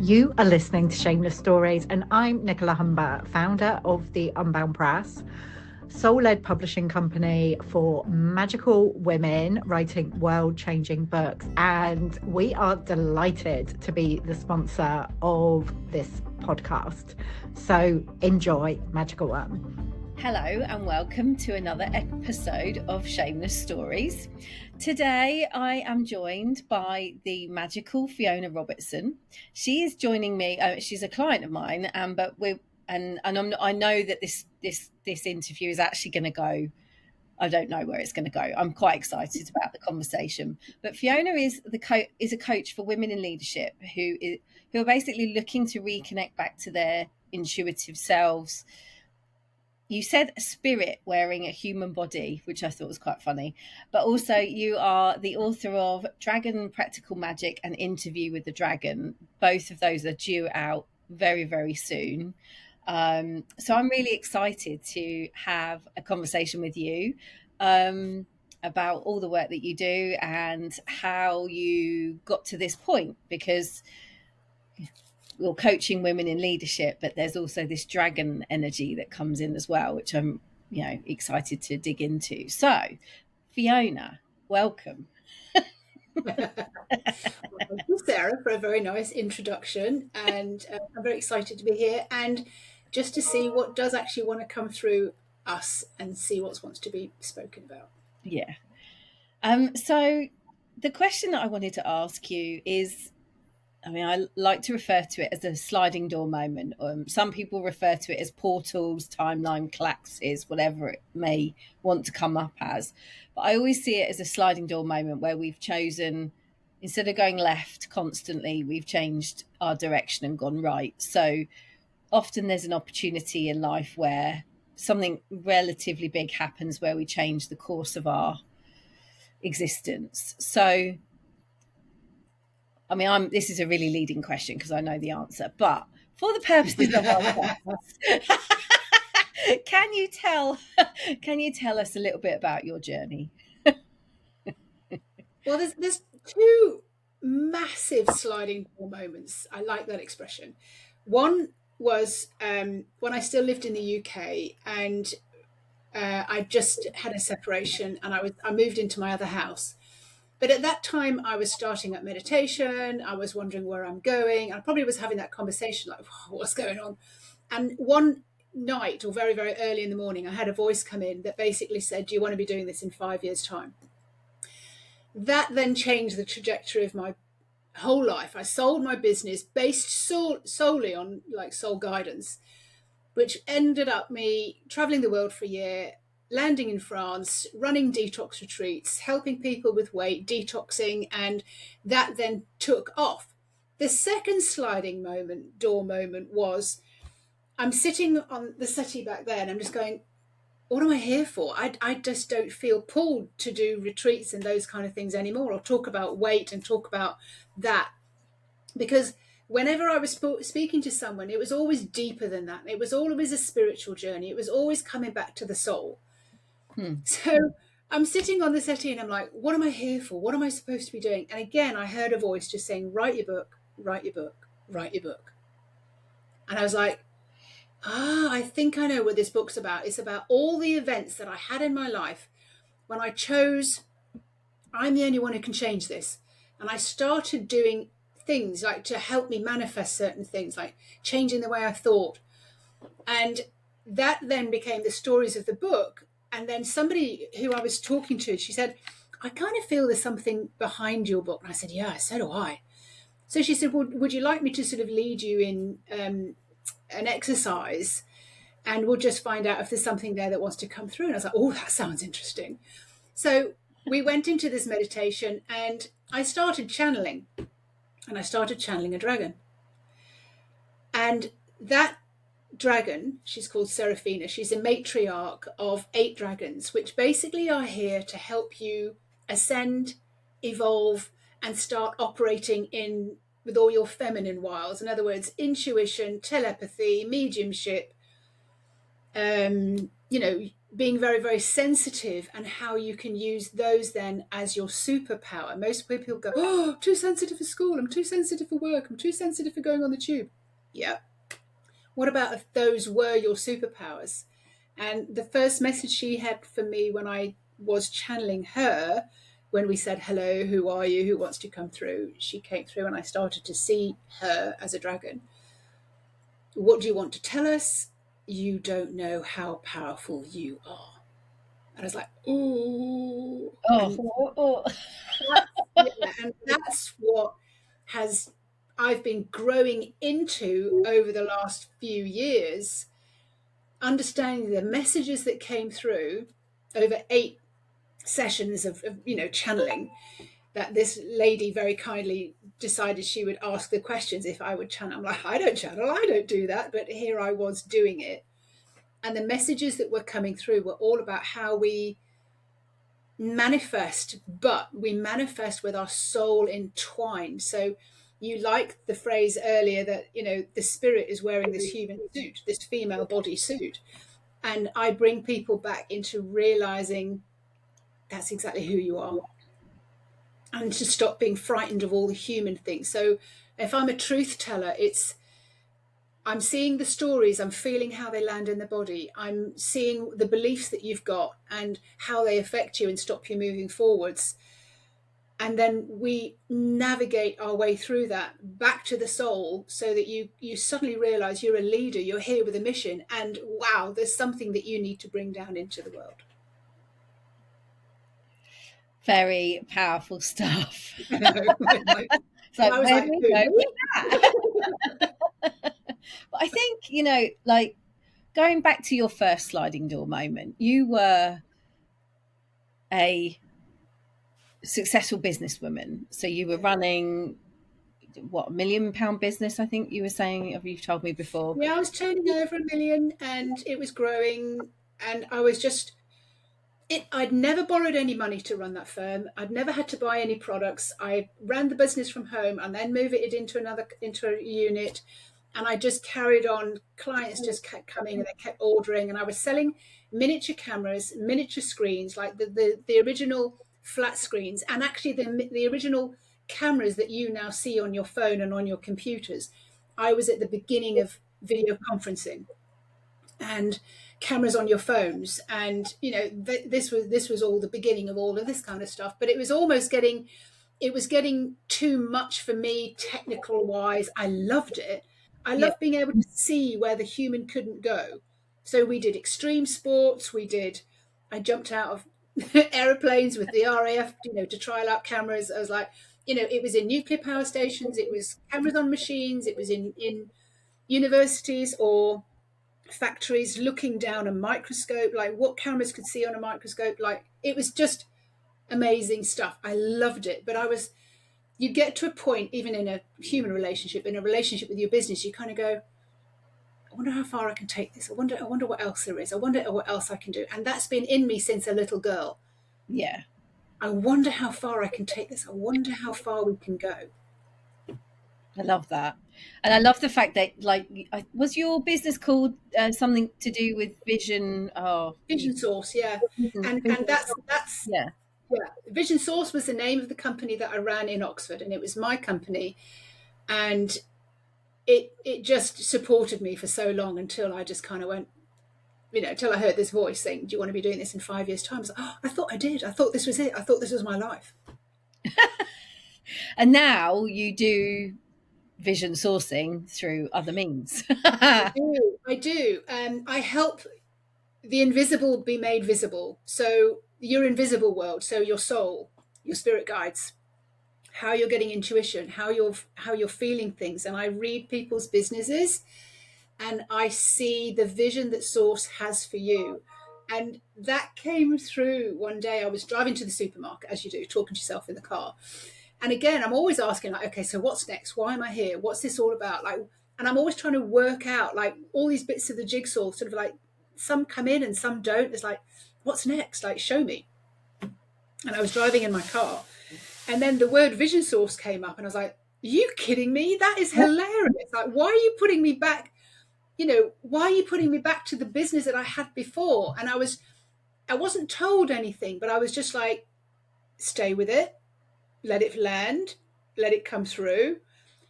You are listening to Shameless Stories, and I'm Nicola Humber, founder of the Unbound Press, soul-led publishing company for magical women writing world-changing books. And we are delighted to be the sponsor of this podcast. So enjoy, magical one. Hello and welcome to another episode of Shameless Stories. Today I am joined by the magical Fiona Robertson. She is joining me. She's a client of mine, I know that this interview is actually going to go. I don't know where it's going to go. I'm quite excited about the conversation. But Fiona is a coach for women in leadership who are basically looking to reconnect back to their intuitive selves. You said a spirit wearing a human body, which I thought was quite funny. But also you are the author of Dragon Practical Magic and Interview with the Dragon. Both of those are due out very, very soon. So I'm really excited to have a conversation with you about all the work that you do and how you got to this point, because you're coaching women in leadership, but there's also this dragon energy that comes in as well, which I'm, excited to dig into. So, Fiona, welcome. Thank you, Sarah, for a very nice introduction, and I'm very excited to be here and just to see what does actually want to come through us and see what wants to be spoken about. Yeah. So the question that I wanted to ask you is, I like to refer to it as a sliding door moment. Some people refer to it as portals, timeline collapses, whatever it may want to come up as. But I always see it as a sliding door moment where we've chosen, instead of going left constantly, we've changed our direction and gone right. So often there's an opportunity in life where something relatively big happens where we change the course of our existence. So this is a really leading question because I know the answer, but for the purposes of our can you tell us a little bit about your journey? Well, there's two massive sliding door moments. I like that expression. One was when I still lived in the UK, and I just had a separation, and I moved into my other house. But at that time, I was starting up meditation. I was wondering where I'm going. I probably was having that conversation like, what's going on? And one night, or very, very early in the morning, I had a voice come in that basically said, do you want to be doing this in 5 years' time? That then changed the trajectory of my whole life. I sold my business based solely on like soul guidance, which ended up me traveling the world for a year, landing in France, running detox retreats, helping people with weight, detoxing, and that then took off. The second sliding door moment was, I'm sitting on the settee back there and I'm just going, what am I here for? I just don't feel pulled to do retreats and those kind of things anymore, or talk about weight and talk about that. Because whenever I was speaking to someone, it was always deeper than that. It was always a spiritual journey. It was always coming back to the soul. So I'm sitting on the settee and I'm like, what am I here for? What am I supposed to be doing? And again, I heard a voice just saying, write your book, write your book, write your book. And I was like, I think I know what this book's about. It's about all the events that I had in my life when I chose, I'm the only one who can change this. And I started doing things like to help me manifest certain things, like changing the way I thought. And that then became the stories of the book. And then somebody who I was talking to, she said, I kind of feel there's something behind your book. And I said, yeah, so do I. So she said, well, would you like me to sort of lead you in an exercise, and we'll just find out if there's something there that wants to come through? And I was like, oh, that sounds interesting. So we went into this meditation and I started channeling, and I started channeling a dragon. And that dragon, she's called Seraphine. She's a matriarch of 8 dragons, which basically are here to help you ascend, evolve, and start operating with all your feminine wiles. In other words, intuition, telepathy, mediumship, being very, very sensitive, and how you can use those then as your superpower. Most people go, oh, I'm too sensitive for school, I'm too sensitive for work, I'm too sensitive for going on the tube. Yeah. What about if those were your superpowers? And the first message she had for me when I was channeling her, when we said, hello, who are you? Who wants to come through? She came through and I started to see her as a dragon. What do you want to tell us? You don't know how powerful you are. And I was like, oh. And that's what I've been growing into over the last few years, understanding the messages that came through over 8 sessions of channeling, that this lady very kindly decided she would ask the questions if I would channel. I'm like, I don't channel, I don't do that. But here I was doing it. And the messages that were coming through were all about how we manifest, but we manifest with our soul entwined. So you liked the phrase earlier that, the spirit is wearing this human suit, this female body suit. And I bring people back into realizing that's exactly who you are. And to stop being frightened of all the human things. So if I'm a truth teller, I'm seeing the stories, I'm feeling how they land in the body, I'm seeing the beliefs that you've got and how they affect you and stop you moving forwards. And then we navigate our way through that back to the soul, so that you suddenly realize you're a leader, you're here with a mission, and wow, there's something that you need to bring down into the world. Very powerful stuff. So I was like, but I think, like going back to your first sliding door moment, you were a successful businesswoman. So you were running what, £1 million business, I think you were saying, you've told me before. Yeah, I was turning over £1 million and it was growing, and I was just I'd never borrowed any money to run that firm. I'd never had to buy any products. I ran the business from home and then moved it into a unit. And I just carried on. Clients just kept coming and they kept ordering. And I was selling miniature cameras, miniature screens, like the original flat screens, and actually the original cameras that you now see on your phone and on your computers. I was at the beginning of video conferencing and cameras on your phones, and this was all the beginning of all of this kind of stuff. But it was almost getting too much for me, technical wise. I loved it. I loved being able to see where the human couldn't go. So we did extreme sports. I jumped out of aeroplanes with the RAF, to trial out cameras. I was like, it was in nuclear power stations, it was cameras on machines, it was in universities or factories, looking down a microscope, like what cameras could see on a microscope. Like, it was just amazing stuff. I loved it. But you get to a point, even in a human relationship, in a relationship with your business, you kind of go, I wonder how far I can take this. I wonder what else there is. I wonder what else I can do. And that's been in me since a little girl. Yeah. I wonder how far I can take this. I wonder how far we can go. I love that. And I love the fact that, like, was your business called something to do with vision? Vision Source, yeah. And that's yeah. Vision Source was the name of the company that I ran in Oxford, and it was my company. And it just supported me for so long until I just kind of went, until I heard this voice saying, do you want to be doing this in 5 years' time? I was like, I thought I did. I thought this was it. I thought this was my life. And now you do vision sourcing through other means. I do. I help the invisible be made visible. So your invisible world, so your soul, your spirit guides, how you're getting intuition, how you're feeling things. And I read people's businesses and I see the vision that Source has for you. And that came through one day. I was driving to the supermarket, as you do, talking to yourself in the car. And again, I'm always asking, like, okay, so what's next? Why am I here? What's this all about? Like, and I'm always trying to work out, like, all these bits of the jigsaw, sort of like, some come in and some don't. It's like, what's next? Like, show me. And I was driving in my car, and then the word Vision Source came up, and I was like, are you kidding me? That is hilarious. Like, why are you putting me back? Why are you putting me back to the business that I had before? And I was I wasn't told anything, but I was just like, stay with it, let it land, let it come through.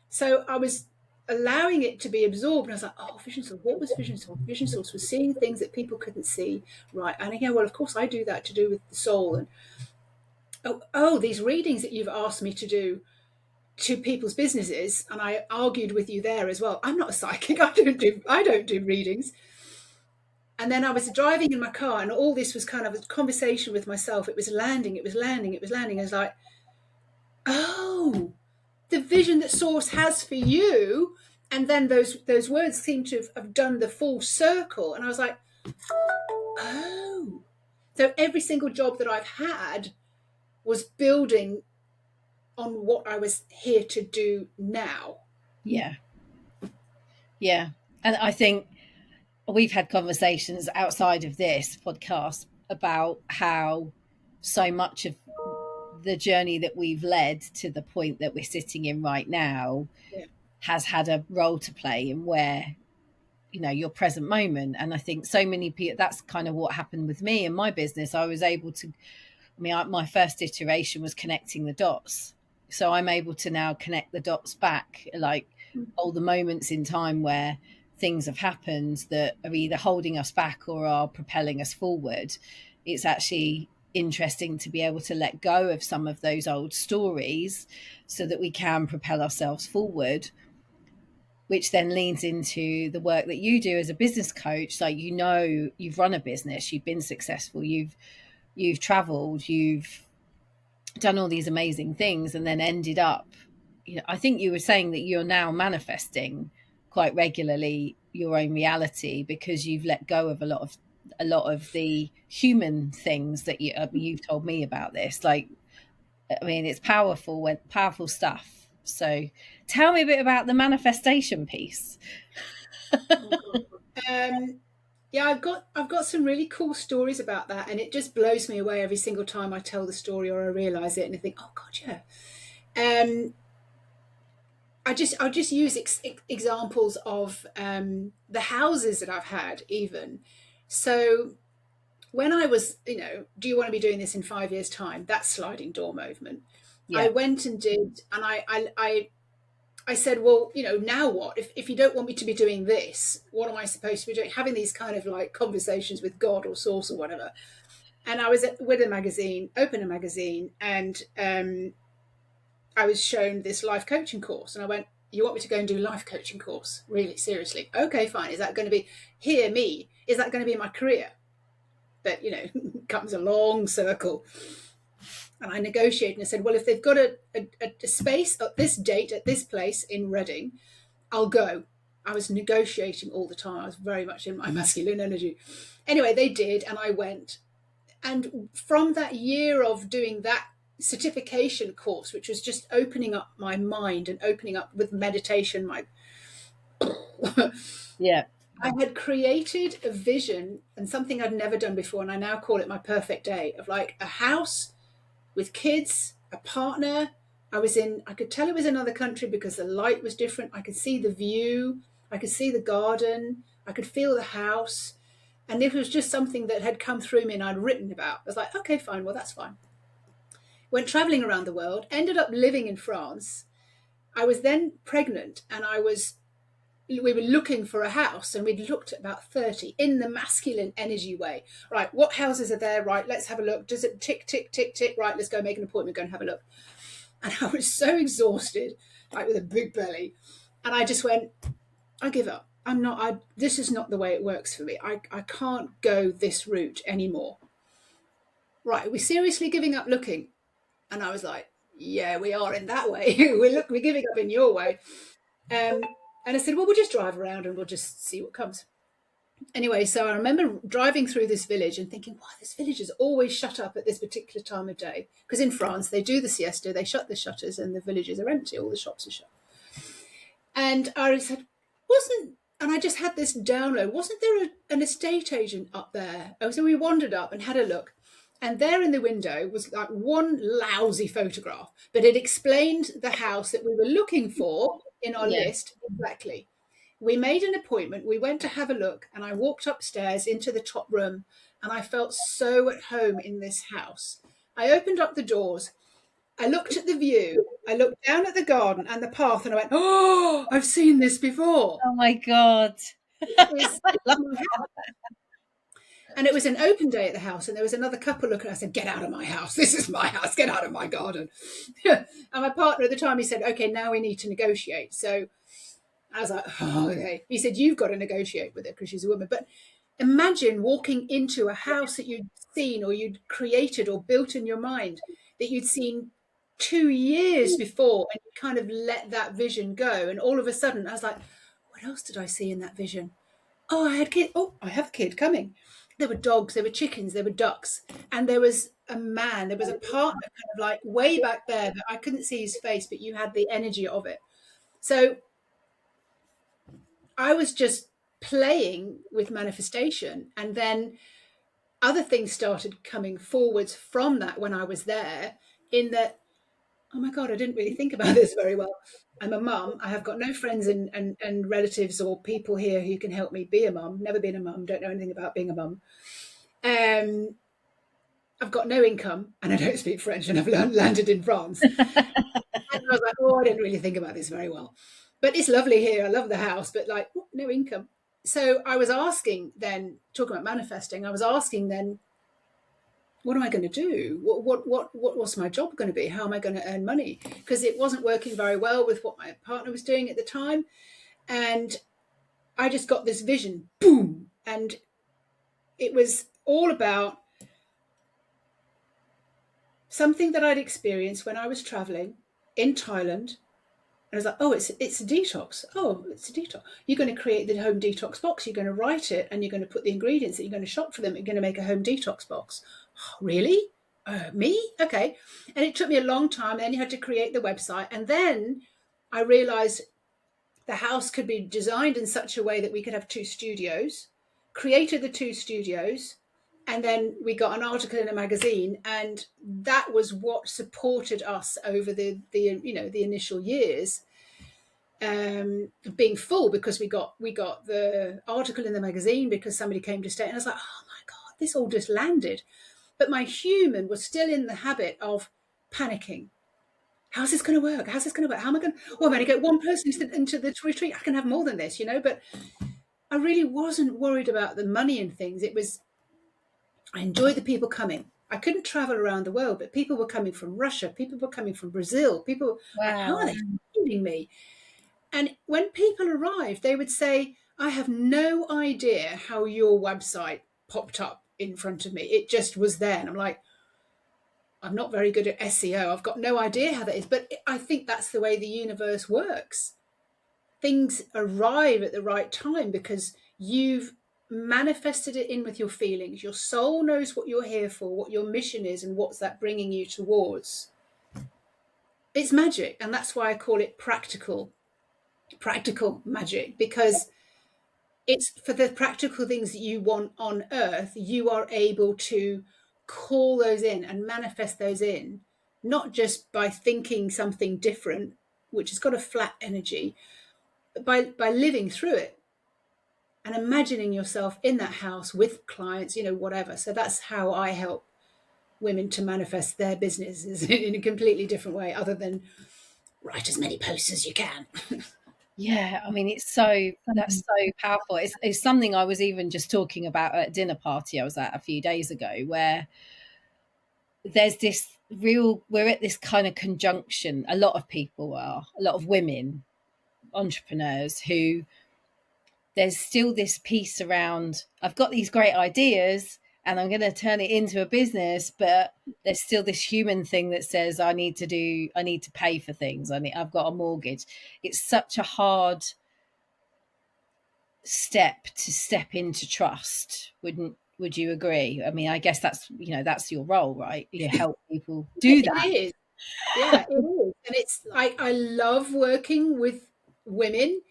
So I was allowing it to be absorbed. And I was like, oh, vision source. What was vision source? Vision source was seeing things that people couldn't see. Right. And again, well, of course I do that to do with the soul. And oh, these readings that you've asked me to do to people's businesses, and I argued with you there as well. I'm not a psychic. I don't do readings. And then I was driving in my car, and all this was kind of a conversation with myself. It was landing, it was landing, it was landing. I was like, oh, the vision that Source has for you. And then those words seem to have done the full circle. And I was like, oh. So every single job that I've had was building on what I was here to do now. Yeah. Yeah. And I think we've had conversations outside of this podcast about how so much of the journey that we've led to the point that we're sitting in right now has had a role to play in where, you know, your present moment. And I think so many people, that's kind of what happened with me and my business. I was able to, my first iteration was connecting the dots. So I'm able to now connect the dots back, like all the moments in time where things have happened that are either holding us back or are propelling us forward. It's actually interesting to be able to let go of some of those old stories so that we can propel ourselves forward, which then leans into the work that you do as a business coach. Like, you know, you've run a business, you've been successful, you've traveled, you've done all these amazing things, and then ended up, you know, I think you were saying that you're now manifesting quite regularly your own reality because you've let go of a lot of the human things that you've told me about this. Like, I mean, it's powerful stuff. So tell me a bit about the manifestation piece. Yeah, I've got some really cool stories about that, and it just blows me away every single time I tell the story or I realize it, and I think, oh God, yeah. I'll just use examples of the houses that I've had even. So when I was, you know, do you want to be doing this in 5 years' time? That sliding door movement. Yeah. I went and did, and I said, well, you know, now what? If you don't want me to be doing this, what am I supposed to be doing? Having these kind of like conversations with God or Source or whatever. And I was with a magazine, opened a magazine, and I was shown this life coaching course. And I went, you want me to go and do a life coaching course? Really? Seriously? Okay, fine. Is that going to be, hear me, is that going to be my career? But, you know, comes a long circle. And I negotiated and I said, well, if they've got a space at this date, at this place in Reading, I'll go. I was negotiating all the time. I was very much in my masculine energy. Anyway, they did, and I went. And from that year of doing that certification course, which was just opening up my mind and opening up with meditation, yeah, I had created a vision and something I'd never done before, and I now call it my perfect day, of like a house with kids, a partner. I could tell it was another country because the light was different. I could see the view, I could see the garden, I could feel the house. And it was just something that had come through me and I'd written about. I was like, okay, fine, well, that's fine. Went traveling around the world, ended up living in France. I was then pregnant, and we were looking for a house, and we'd looked at about 30 in the masculine energy way. Right, what houses are there? Right, let's have a look. Does it tick, tick, tick, tick? Right, let's go make an appointment, go and have a look. And I was so exhausted, like with a big belly. And I just went, I give up. This is not the way it works for me. I can't go this route anymore. Right, are we seriously giving up looking? And I was like, yeah, we are in that way. We're giving up in your way. And I said, well, we'll just drive around and we'll just see what comes. Anyway, so I remember driving through this village and thinking, wow, this village is always shut up at this particular time of day. Because in France, they do the siesta, they shut the shutters and the villages are empty, all the shops are shut. And I said, and I just had this download, wasn't there an estate agent up there? So we wandered up and had a look. And there in the window was like one lousy photograph, but it explained the house that we were looking for in our list exactly. We made an appointment. We went to have a look, and I walked upstairs into the top room, and I felt so at home in this house. I opened up the doors, I looked at the view, I looked down at the garden and the path, and I went, oh, I've seen this before. Oh my God. This is my house. And it was an open day at the house, and there was another couple looking. I said, get out of my house. This is my house. Get out of my garden. And my partner at the time, he said, okay, now we need to negotiate. So I was like, oh, okay. He said, you've got to negotiate with her because she's a woman. But imagine walking into a house that you'd seen or you'd created or built in your mind that you'd seen 2 years before, and you kind of let that vision go. And all of a sudden, I was like, what else did I see in that vision? Oh, I had kid. Oh, I have a kid coming. There were dogs, there were chickens, there were ducks, and there was a man, there was a partner kind of like way back there that I couldn't see his face, but you had the energy of it. So I was just playing with manifestation, and then other things started coming forwards from that when I was there, in that, oh my God, I didn't really think about this very well. I'm a mum. I have got no friends and relatives or people here who can help me be a mum. Never been a mum. Don't know anything about being a mum. I've got no income, and I don't speak French, and I've landed in France. And I was like, oh, I didn't really think about this very well. But it's lovely here. I love the house, but like, no income. So I was asking then, talking about manifesting, I was asking then, what am I going to do? What's my job going to be? How am I going to earn money? Because it wasn't working very well with what my partner was doing at the time. And I just got this vision, boom. And it was all about something that I'd experienced when I was traveling in Thailand. And I was like, oh, it's a detox. Oh, it's a detox. You're going to create the home detox box. You're going to write it, and you're going to put the ingredients that you're going to shop for them. You're going to make a home detox box. Oh, really? Me? Okay. And it took me a long time. Then you had to create the website. And then I realized the house could be designed in such a way that we could have 2 studios, created the 2 studios, and then we got an article in a magazine, and that was what supported us over the initial years, being full, because we got the article in the magazine because somebody came to stay, and I was like, oh my God, this all just landed. But my human was still in the habit of panicking. How's this going to work? How's this going to work? How am I going to? Oh, I'm going to get one person into the retreat. I can have more than this, But I really wasn't worried about the money and things. It was, I enjoyed the people coming. I couldn't travel around the world, but people were coming from Russia. People were coming from Brazil. People, wow. How are they finding me? And when people arrived, they would say, I have no idea how your website popped up in front of me. It just was there. And I'm like, I'm not very good at SEO. I've got no idea how that is. But I think that's the way the universe works. Things arrive at the right time because you've manifested it in with your feelings. Your soul knows what you're here for, what your mission is, and what's that bringing you towards. It's magic, and that's why I call it practical magic, because it's for the practical things that you want on earth. You are able to call those in and manifest those in, not just by thinking something different, which has got a flat energy, but by living through it and imagining yourself in that house with clients, whatever. So that's how I help women to manifest their businesses in a completely different way, other than write as many posts as you can. Yeah, I mean, that's so powerful. It's something I was even just talking about at a dinner party I was at a few days ago, where there's this we're at this kind of conjunction. A lot of women entrepreneurs who, there's still this piece around, I've got these great ideas and I'm going to turn it into a business, but there's still this human thing that says I need to pay for things. I've got a mortgage. It's such a hard step to step into trust. Would you agree? I mean, I guess that's your role, right? You help people do that. It is. Yeah, it is. And it's, I love working with women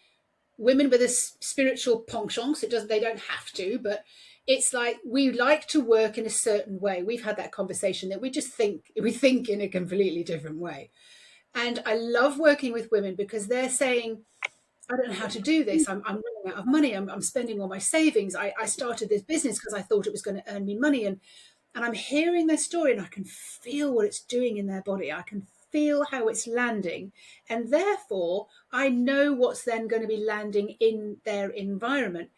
with a spiritual penchant. They don't have to, but it's like, we like to work in a certain way. We've had that conversation that we think in a completely different way. And I love working with women because they're saying, I don't know how to do this. I'm running out of money. I'm spending all my savings. I started this business because I thought it was going to earn me money. And I'm hearing their story and I can feel what it's doing in their body. I can feel how it's landing. And therefore, I know what's then going to be landing in their environment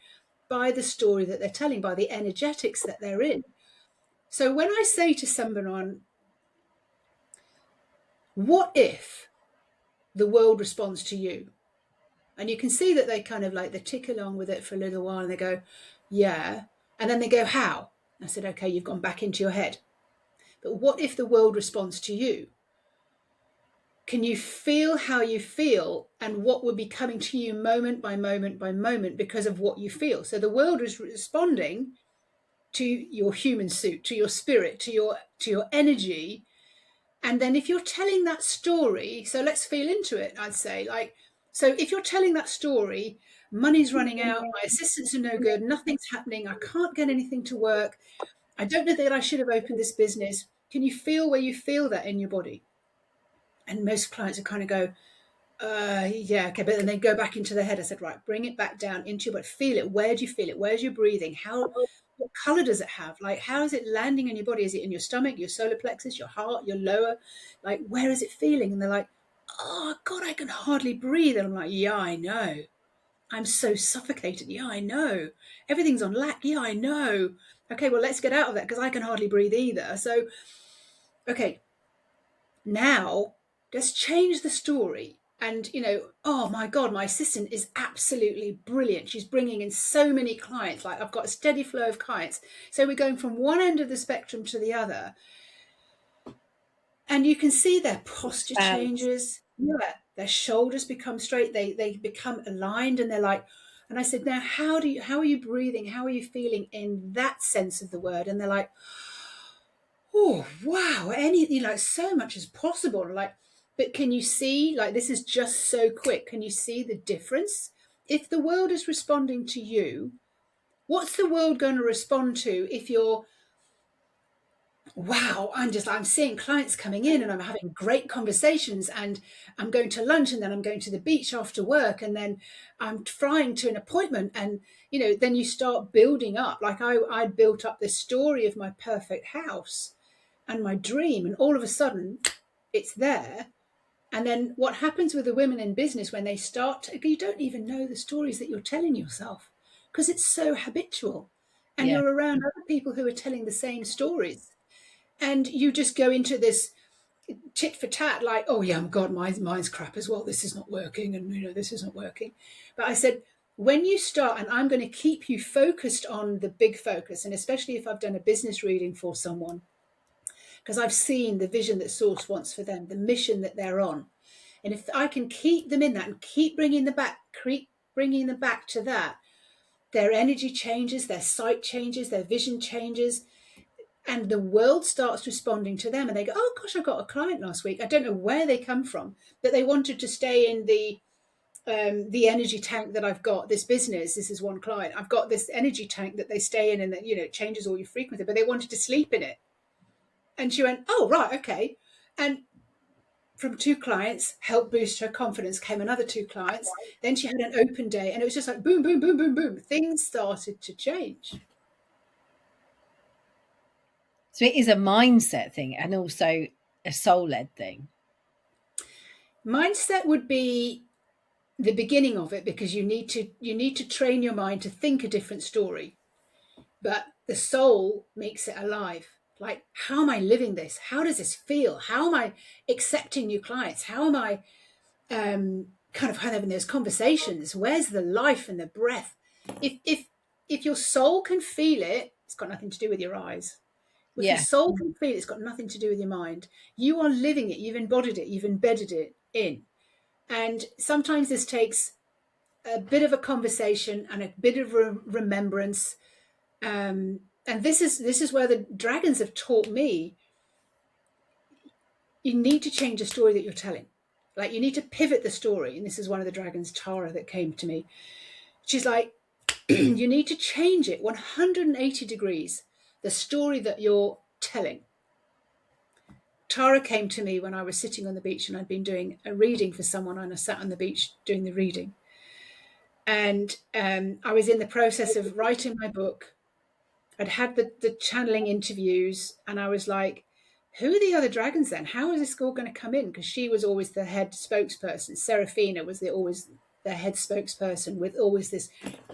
by the story that they're telling, by the energetics that they're in. So when I say to someone, what if the world responds to you? And you can see that they kind of like, they tick along with it for a little while and they go, yeah. And then they go, how? I said, okay, you've gone back into your head. But what if the world responds to you? Can you feel how you feel and what will be coming to you moment by moment by moment because of what you feel? So the world is responding to your human suit, to your spirit, to your energy. And then if you're telling that story, so let's feel into it, I'd say, like, so if you're telling that story, money's running out, my assistants are no good, nothing's happening, I can't get anything to work, I don't know that I should have opened this business. Can you feel where you feel that in your body? And most clients will kind of go, yeah, okay, but then they go back into their head. I said, right, bring it back down into your body, feel it. Where do you feel it? Where's your breathing? What color does it have? Like, how is it landing in your body? Is it in your stomach, your solar plexus, your heart, your lower? Like, where is it feeling? And they're like, oh God, I can hardly breathe. And I'm like, yeah, I know. I'm so suffocated. Yeah, I know. Everything's on lack. Yeah, I know. Okay, well, let's get out of that because I can hardly breathe either. So, okay, now let's change the story. And, oh my God, my assistant is absolutely brilliant. She's bringing in so many clients. Like, I've got a steady flow of clients. So we're going from one end of the spectrum to the other. And you can see their posture changes. Yeah, their shoulders become straight. They become aligned and they're like, and I said, now, how are you breathing? How are you feeling in that sense of the word? And they're like, oh, wow, like so much is possible. Like, but can you see, like, this is just so quick. Can you see the difference? If the world is responding to you, what's the world going to respond to if you're, wow, I'm seeing clients coming in and I'm having great conversations and I'm going to lunch and then I'm going to the beach after work and then I'm flying to an appointment and, then you start building up. Like I built up this story of my perfect house and my dream and all of a sudden it's there. And then what happens with the women in business when they start, you don't even know the stories that you're telling yourself because it's so habitual and you're around other people who are telling the same stories. And you just go into this tit for tat, like, oh yeah, God, mine's crap as well. This is not working, and this isn't working. But I said, when you start, and I'm going to keep you focused on the big focus, and especially if I've done a business reading for someone, because I've seen the vision that Source wants for them, the mission that they're on, and if I can keep them in that and keep bringing them back to that, their energy changes, their sight changes, their vision changes. And the world starts responding to them and they go, oh gosh, I got a client last week. I don't know where they come from, but they wanted to stay in the energy tank that I've got, this business. This is one client. I've got this energy tank that they stay in and that, it changes all your frequency, but they wanted to sleep in it. And she went, oh, right, okay. And from 2 clients, helped boost her confidence, came another 2 clients. Then she had an open day and it was just like boom, boom, boom, boom, boom. Things started to change. So it is a mindset thing and also a soul-led thing. Mindset would be the beginning of it because you need to train your mind to think a different story. But the soul makes it alive. Like, how am I living this? How does this feel? How am I accepting new clients? How am I kind of having those conversations? Where's the life and the breath? If your soul can feel it, it's got nothing to do with your eyes. If your soul can feel it, it's got nothing to do with your mind. You are living it. You've embodied it. You've embedded it in. And sometimes this takes a bit of a conversation and a bit of remembrance. And this is where the dragons have taught me. You need to change the story that you're telling. Like, you need to pivot the story. And this is one of the dragons, Tara, that came to me. She's like, you need to change it 180 degrees, the story that you're telling. Tara came to me when I was sitting on the beach and I'd been doing a reading for someone and I sat on the beach doing the reading. And I was in the process of writing my book. I'd had the channeling interviews, and I was like, who are the other dragons then? How is this all going to come in? Because she was always the head spokesperson. Seraphine was always the head spokesperson with always this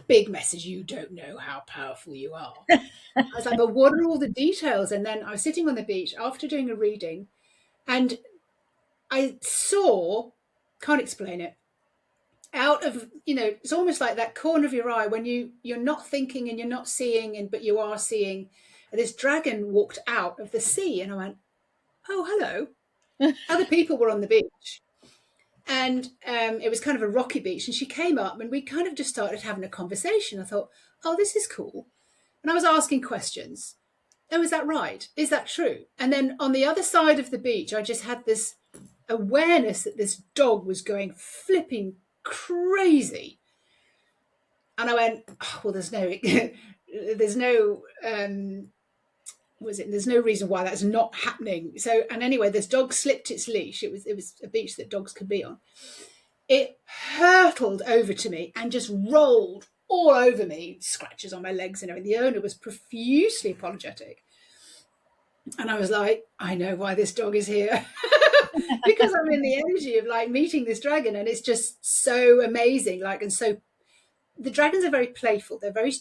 big message, you don't know how powerful you are. I was like, but what are all the details? And then I was sitting on the beach after doing a reading, and I saw, can't explain it, out of, it's almost like that corner of your eye when you're not thinking and you're not seeing, but you are seeing. And this dragon walked out of the sea, and I went, oh, hello. Other people were on the beach, and it was kind of a rocky beach, and she came up and we kind of just started having a conversation. I thought, oh, this is cool. And I was asking questions. Oh, is that right? Is that true? And then on the other side of the beach, I just had this awareness that this dog was going flipping crazy. And I went, oh, well, there's no reason why that's not happening. So, and anyway, this dog slipped its leash. It was a beach that dogs could be on. It hurtled over to me and just rolled all over me, scratches on my legs and everything. The owner was profusely apologetic. And I was like, I know why this dog is here. Because I'm in the energy of like meeting this dragon, and it's just so amazing. And so the dragons are very playful. They're very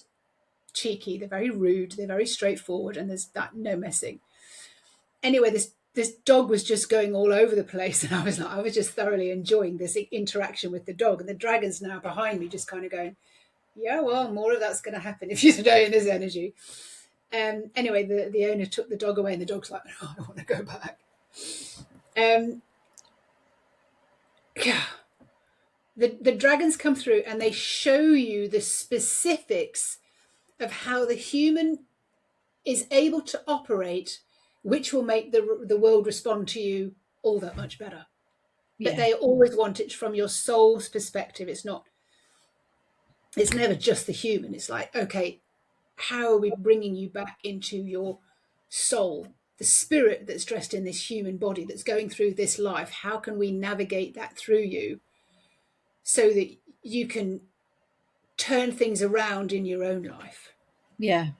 cheeky. They're very rude. They're very straightforward, and there's that no messing. Anyway, this dog was just going all over the place, and I was just thoroughly enjoying this interaction with the dog. And the dragon's now behind me, just kind of going, yeah, well, more of that's going to happen if you stay in this energy. Anyway, the owner took the dog away, and the dog's like, oh, I want to go back. Yeah, the dragons come through and they show you the specifics of how the human is able to operate, which will make the world respond to you all that much better. But they always want it from your soul's perspective. It's never just the human. It's like, okay, how are we bringing you back into your soul, the spirit that's dressed in this human body that's going through this life? How can we navigate that through you so that you can turn things around in your own life? Yeah.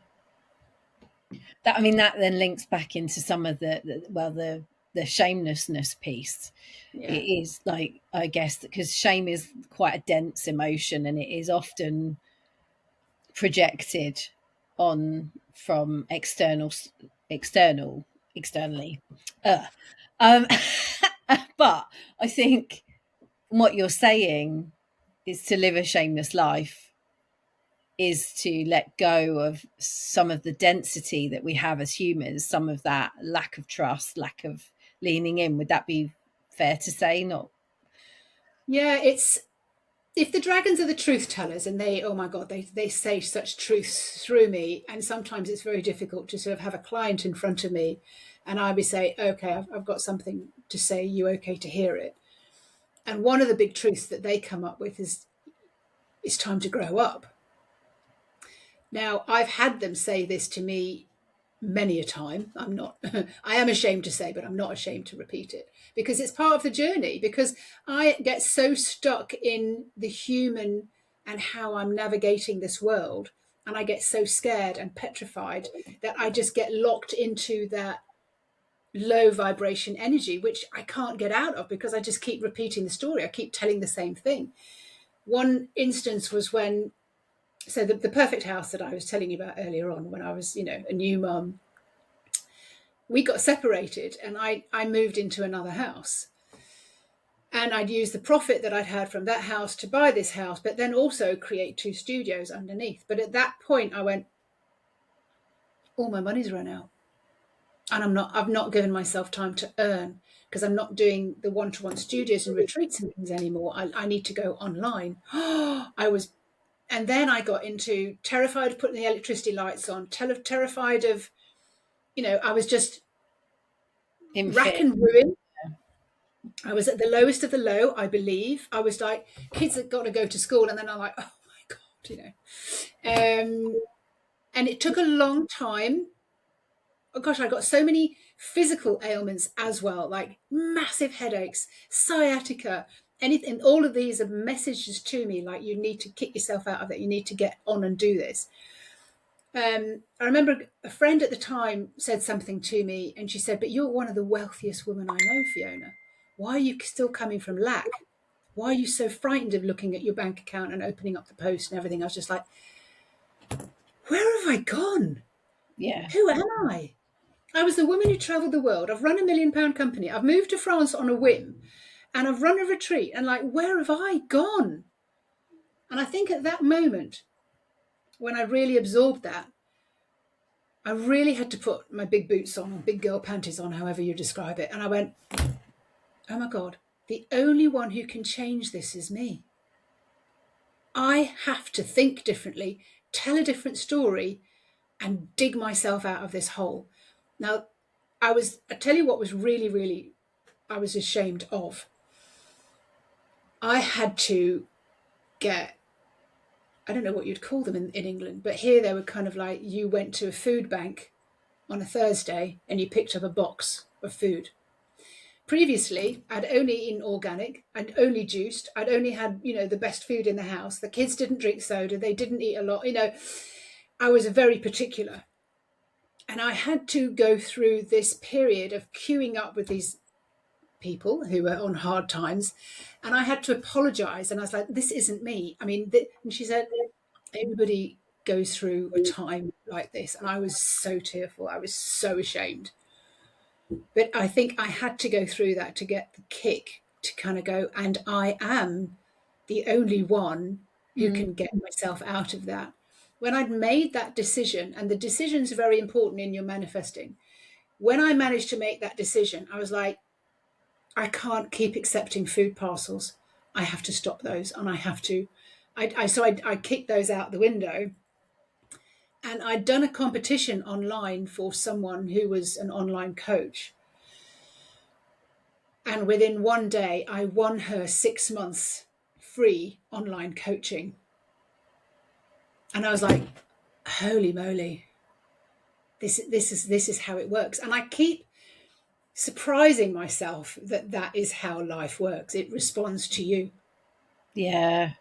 That then links back into some of the shamelessness piece. Yeah. It is like, I guess, because shame is quite a dense emotion, and it is often projected on from externally. But I think what you're saying is to live a shameless life is to let go of some of the density that we have as humans, some of that lack of trust, lack of leaning in. Would that be fair to say? Not? Yeah, it's, if the dragons are the truth tellers, and they, oh my God, they say such truths through me. And sometimes it's very difficult to sort of have a client in front of me and I would say, okay, I've got something to say. You okay to hear it? And one of the big truths that they come up with is, it's time to grow up. Now, I've had them say this to me many a time. I am ashamed to say, but I'm not ashamed to repeat it, because it's part of the journey, because I get so stuck in the human and how I'm navigating this world. And I get so scared and petrified that I just get locked into that low vibration energy, which I can't get out of because I just keep repeating the story. I keep telling the same thing. One instance was when, so the perfect house that I was telling you about earlier on, when I was, a new mum, we got separated and I moved into another house. And I'd used the profit that I'd had from that house to buy this house, but then also create 2 studios underneath. But at that point I went, all my money's run out. And I've not given myself time to earn, because I'm not doing the one-to-one studios and retreats and things anymore. I need to go online. And then I got into terrified of putting the electricity lights on, terrified of, I was just rack and ruin. I was at the lowest of the low, I believe. I was like, kids have got to go to school. And then I'm like, oh my God, and it took a long time. Oh gosh, I got so many physical ailments as well, like massive headaches, sciatica, anything, all of these are messages to me, like, you need to kick yourself out of it. You need to get on and do this. I remember a friend at the time said something to me, and she said, but you're one of the wealthiest women I know, Fiona. Why are you still coming from lack? Why are you so frightened of looking at your bank account and opening up the post and everything? I was just like, where have I gone? Yeah. Who am I? I was the woman who travelled the world. I've run £1 million company. I've moved to France on a whim, and I've run a retreat. And like, where have I gone? And I think at that moment, when I really absorbed that, I really had to put my big boots on, or big girl panties on, however you describe it. And I went, oh my God, the only one who can change this is me. I have to think differently, tell a different story, and dig myself out of this hole. Now, I tell you what was really, really, I was ashamed of. I had to get, I don't know what you'd call them in England, but here they were kind of like, you went to a food bank on a Thursday and you picked up a box of food. Previously, I'd only eaten organic, I'd only juiced, I'd only had, the best food in the house. The kids didn't drink soda, they didn't eat a lot, I was very particular. And I had to go through this period of queuing up with these people who were on hard times. And I had to apologize. And I was like, this isn't me. I mean, and she said, everybody goes through a time like this. And I was so tearful. I was so ashamed. But I think I had to go through that to get the kick to kind of go, and I am the only one who can get myself out of that. When I'd made that decision, and the decision's very important in your manifesting, when I managed to make that decision, I was like, I can't keep accepting food parcels. I have to stop those, and I have to. So I kicked those out the window. And I'd done a competition online for someone who was an online coach. And within one day, I won her 6 months free online coaching. And I was like, holy moly, this is how it works. And I keep surprising myself that is how life works. It responds to you. Yeah.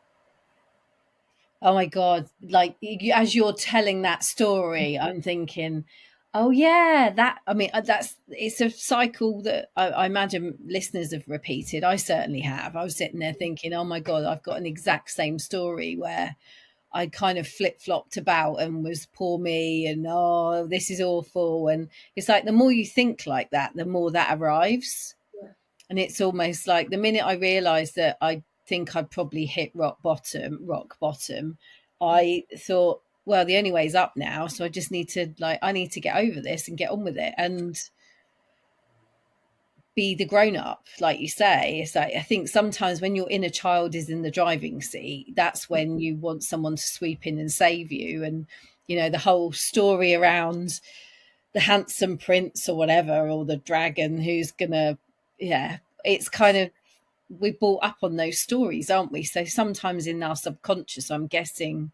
Oh my God. Like, as you're telling that story, I'm thinking, oh yeah, it's a cycle that I imagine listeners have repeated. I certainly have. I was sitting there thinking, oh my God, I've got an exact same story where I kind of flip-flopped about and was poor me, and oh, this is awful. And it's like, the more you think like that, the more that arrives. Yeah. And it's almost like the minute I realized that I think I'd probably hit rock bottom, I thought, well, the only way is up now. So I just need to I need to get over this and get on with it and be the grown up, like you say. It's like, I think sometimes when your inner child is in the driving seat, that's when you want someone to sweep in and save you. And, the whole story around the handsome prince or whatever, or the dragon who's gonna, it's kind of, we're brought up on those stories, aren't we? So sometimes in our subconscious, I'm guessing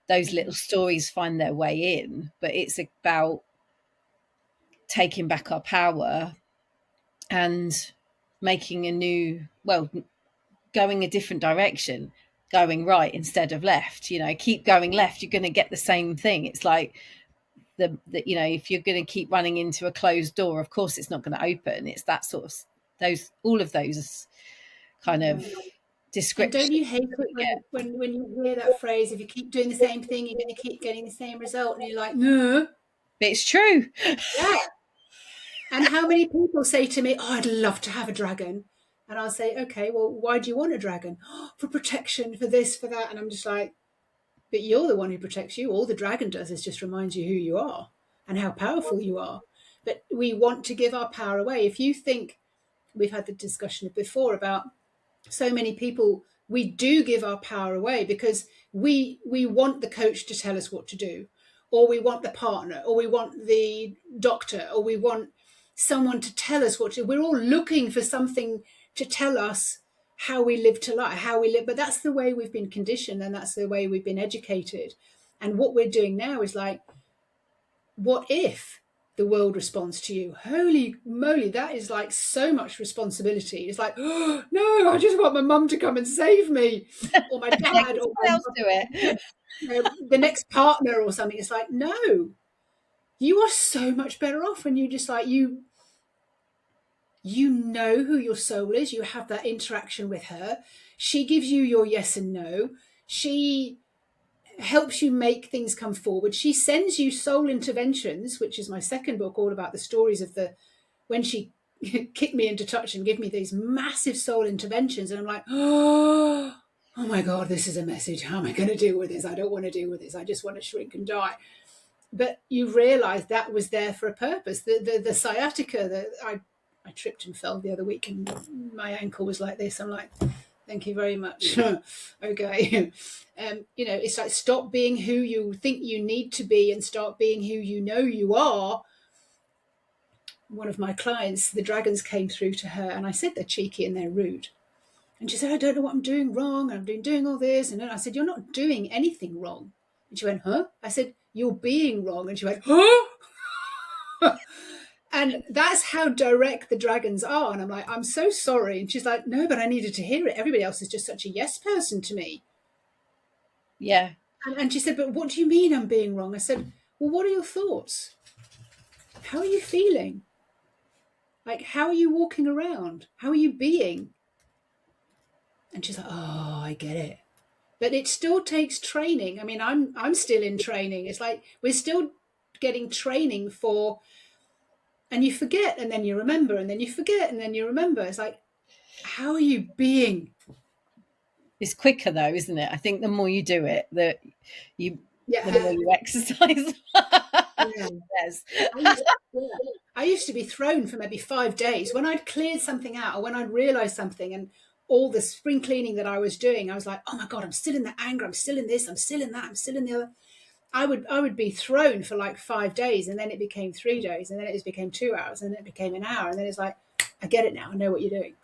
those little stories find their way in, but it's about taking back our power and making going a different direction, going right instead of left. Keep going left, you're going to get the same thing. It's like if you're going to keep running into a closed door, of course it's not going to open. It's that sort of all of those kind of descriptions. And don't you hate it when you hear that phrase, if you keep doing the same thing, you're going to keep getting the same result? And you're like, no. But it's true. Yeah. And how many people say to me, oh, I'd love to have a dragon. And I'll say, okay, well, why do you want a dragon? Oh, for protection, for this, for that. And I'm just like, but you're the one who protects you. All the dragon does is just reminds you who you are and how powerful you are. But we want to give our power away. If you think, we've had the discussion before about so many people, we do give our power away because we want the coach to tell us what to do, or we want the partner, or we want the doctor, or we want someone to tell us what to do. We're all looking for something to tell us how we live to life, how we live. But that's the way we've been conditioned, and that's the way we've been educated. And what we're doing now is like, what if the world responds to you. Holy moly, that is like so much responsibility. It's like, oh, no, I just want my mum to come and save me, or my dad, or someone else do it. the next partner or something. It's like, no, you are so much better off when you just like you know who your soul is. You have that interaction with her. She gives you your yes and no. She helps you make things come forward. She sends you soul interventions, which is my second book, all about the stories of when she kicked me into touch and give me these massive soul interventions. And I'm like, oh my God, this is a message. How am I going to deal with this? I don't want to deal with this. I just want to shrink and die. But you realize that was there for a purpose. The sciatica, I tripped and fell the other week and my ankle was like this. I'm like, thank you very much. Okay. It's like, stop being who you think you need to be and start being who you know you are. One of my clients, the dragons came through to her and I said they're cheeky and they're rude. And she said, I don't know what I'm doing wrong. I'm doing all this. And then I said, you're not doing anything wrong. And she went, huh? I said, you're being wrong. And she went, huh? And that's how direct the dragons are. And I'm like, I'm so sorry. And she's like, no, but I needed to hear it. Everybody else is just such a yes person to me. Yeah. And she said, but what do you mean I'm being wrong? I said, well, what are your thoughts? How are you feeling? Like, how are you walking around? How are you being? And she's like, oh, I get it. But it still takes training. I mean, I'm still in training. It's like we're still getting training for, and you forget and then you remember and then you forget and then you remember. It's like, how are you being? It's quicker though, isn't it? I think the more you do it, the more you exercise. Yes. I used to be thrown for maybe 5 days when I'd cleared something out or when I'd realized something, and all the spring cleaning that I was doing, I was like, oh my God, I'm still in the anger, I'm still in this, I'm still in that, I'm still in the other. I would be thrown for like 5 days, and then it became 3 days, and then it became 2 hours, and then it became an hour, and then it's like, I get it now, I know what you're doing.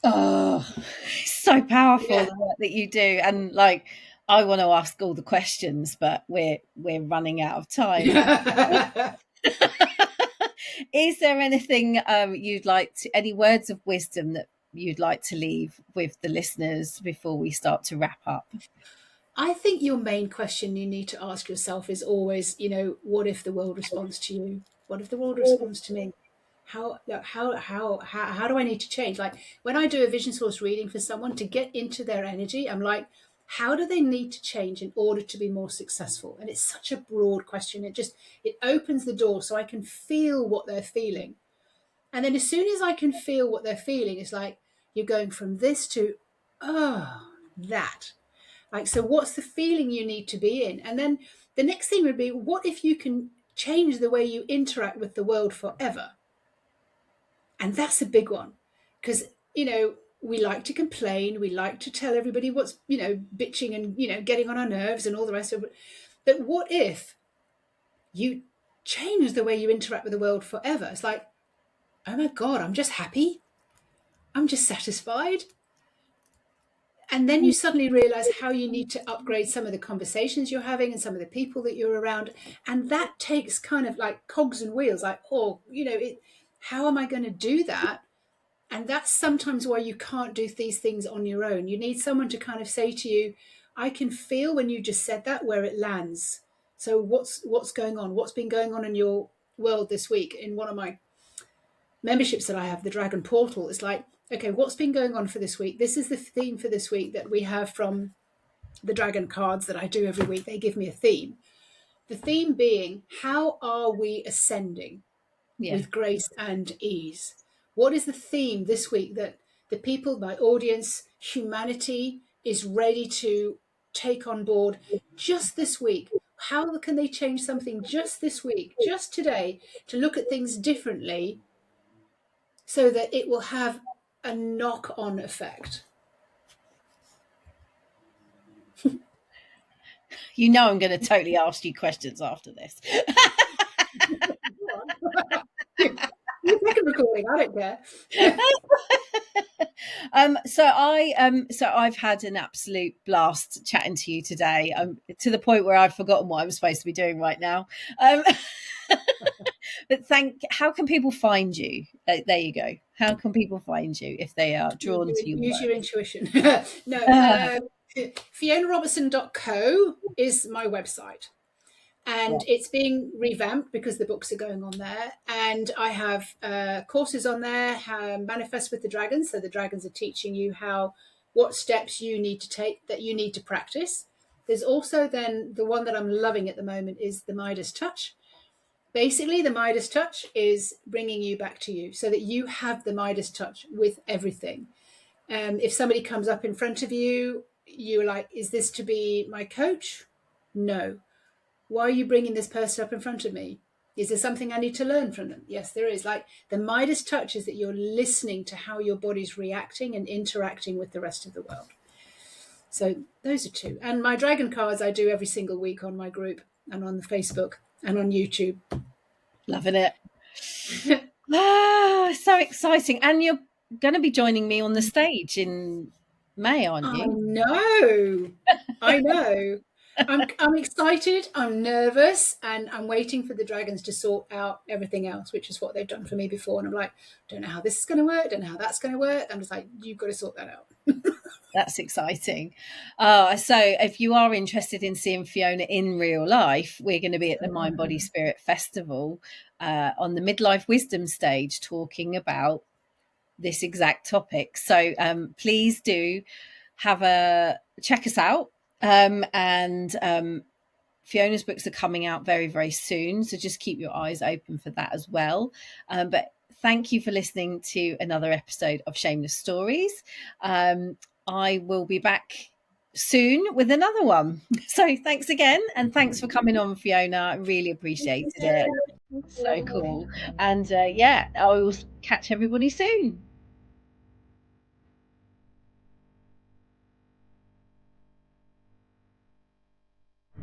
Oh, it's so powerful, the work that you do. And like, I want to ask all the questions, but we're running out of time. Is there anything you'd like to, any words of wisdom that you'd like to leave with the listeners before we start to wrap up? I think your main question you need to ask yourself is always, what if the world responds to you? What if the world responds to me? How do I need to change? Like when I do a vision source reading for someone, to get into their energy, I'm like, how do they need to change in order to be more successful? And it's such a broad question. It opens the door so I can feel what they're feeling. And then as soon as I can feel what they're feeling, it's like you're going from this to, that. Like, so what's the feeling you need to be in? And then the next thing would be, what if you can change the way you interact with the world forever? And that's a big one, because, we like to complain. We like to tell everybody what's, bitching and, getting on our nerves and all the rest of it. But what if you change the way you interact with the world forever? It's like, oh my God, I'm just happy. I'm just satisfied. And then you suddenly realize how you need to upgrade some of the conversations you're having and some of the people that you're around. And that takes kind of like cogs and wheels, like, how am I going to do that? And that's sometimes why you can't do these things on your own. You need someone to kind of say to you, I can feel when you just said that, where it lands. So what's going on? What's been going on in your world this week? In one of my memberships that I have, the Dragon Portal, it's like, okay, what's been going on for this week? This is the theme for this week that we have from the Dragon cards that I do every week. They give me a theme. The theme being, how are we ascending with grace and ease? What is the theme this week that the people, my audience, humanity is ready to take on board just this week? How can they change something just this week, just today, to look at things differently so that it will have a knock-on effect? I'm going to totally ask you questions after this. Second recording, I don't care. So I've had an absolute blast chatting to you today, to the point where I've forgotten what I'm supposed to be doing right now. But how can people find you? There you go. How can people find you if they are drawn to your Use work? your intuition. No, FionaRobertson.co is my website. And it's being revamped because the books are going on there. And I have courses on there, Manifest with the Dragons. So the dragons are teaching you what steps you need to take, that you need to practice. There's also then the one that I'm loving at the moment is the Midas Touch. Basically, the Midas Touch is bringing you back to you so that you have the Midas Touch with everything. If somebody comes up in front of you, you're like, is this to be my coach? No. Why are you bringing this person up in front of me? Is there something I need to learn from them? Yes, there is. Like the Midas Touch is that you're listening to how your body's reacting and interacting with the rest of the world. So those are two. And my dragon cards I do every single week on my group and on the Facebook and on YouTube. Loving it. So exciting. And you're going to be joining me on the stage in May, aren't you? I know. I'm excited, I'm nervous, and I'm waiting for the dragons to sort out everything else, which is what they've done for me before. And I'm like, don't know how this is going to work, don't know how that's going to work. I'm just like, you've got to sort that out. That's exciting. So if you are interested in seeing Fiona in real life, we're going to be at the Mind Body Spirit Festival on the Midlife Wisdom stage talking about this exact topic. So please do check us out. Fiona's books are coming out very, very soon. So just keep your eyes open for that as well. But thank you for listening to another episode of Shameless Stories. I will be back soon with another one. So thanks again. And thanks for coming on, Fiona. I really appreciated it. So cool. And I will catch everybody soon.